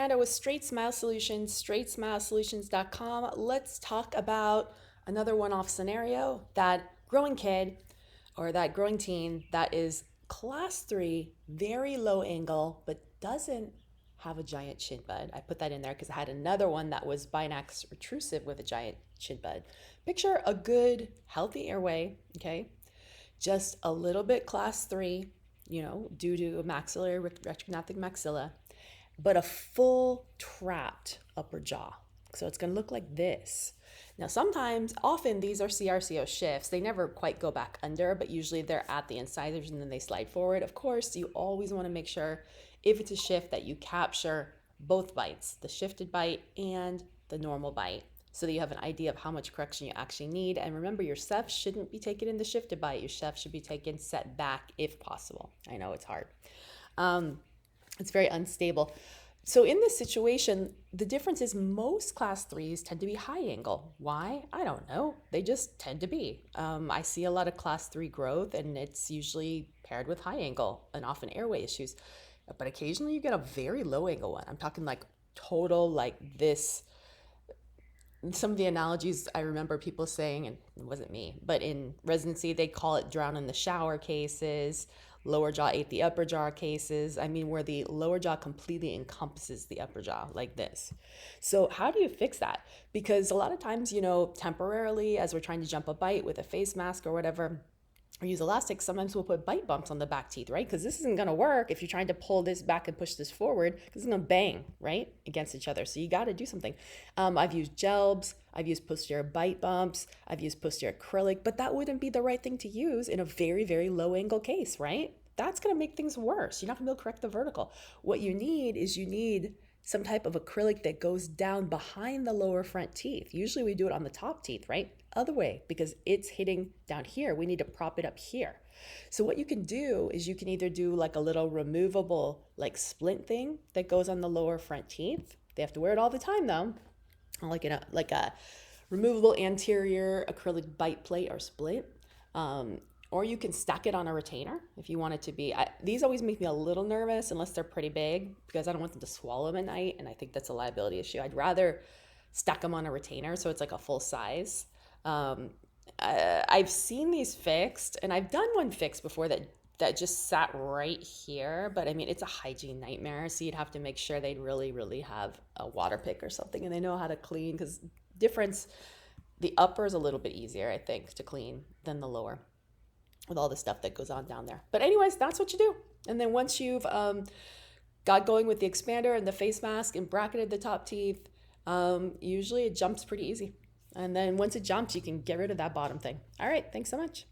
And with Straightsmile Solutions, straightsmilesolutions.com. Let's talk about another one-off scenario, that growing kid or that growing teen that is class 3, very low angle, but doesn't have a giant chin bud. I put that in there because I had another one that was binax retrusive with a giant chin bud. Picture a good, healthy airway, okay? Just a little bit class 3, due to maxillary retrognathic maxilla, but a full trapped upper jaw. So it's going to look like this. Now, often these are CRCO shifts. They never quite go back under, but usually they're at the incisors and then they slide forward. Of course, you always want to make sure if it's a shift that you capture both bites, the shifted bite and the normal bite, so that you have an idea of how much correction you actually need. And remember, your ceph shouldn't be taken in the shifted bite. Your ceph should be taken set back if possible. I know it's hard. It's very unstable. So in this situation, the difference is most class 3s tend to be high angle. Why? I don't know. They just tend to be. I see a lot of class 3 growth, and it's usually paired with high angle and often airway issues. But occasionally you get a very low angle one. I'm talking like total like this. Some of the analogies I remember people saying, and it wasn't me, but in residency, they call it drown in the shower cases, lower jaw ate the upper jaw cases. I mean, where the lower jaw completely encompasses the upper jaw like this. So how do you fix that? Because a lot of times, temporarily, as we're trying to jump a bite with a face mask or whatever, or use elastics, sometimes we'll put bite bumps on the back teeth, right? Because this isn't going to work if you're trying to pull this back and push this forward, because it's going to bang, right, against each other. So you got to do something. I've used gelbs, I've used posterior bite bumps, I've used posterior acrylic, but that wouldn't be the right thing to use in a very, very low angle case, right? That's going to make things worse. You're not going to be able to correct the vertical. What you need some type of acrylic that goes down behind the lower front teeth. Usually we do it on the top teeth, right? Other way, because it's hitting down here. We need to prop it up here. So what you can do is you can either do like a little removable like splint thing that goes on the lower front teeth. They have to wear it all the time though. Like a removable anterior acrylic bite plate or splint. Or you can stack it on a retainer if you want it to be. These always make me a little nervous unless they're pretty big, because I don't want them to swallow them at night, and I think that's a liability issue. I'd rather stack them on a retainer so it's like a full size. I've seen these fixed, and I've done one fixed before that just sat right here, but I mean, it's a hygiene nightmare, so you'd have to make sure they'd really, really have a water pick or something, and they know how to clean, because the upper is a little bit easier, I think, to clean than the lower, with all the stuff that goes on down there. But anyways, that's what you do. And then once you've got going with the expander and the face mask and bracketed the top teeth, usually it jumps pretty easy. And then once it jumps, you can get rid of that bottom thing. All right, thanks so much.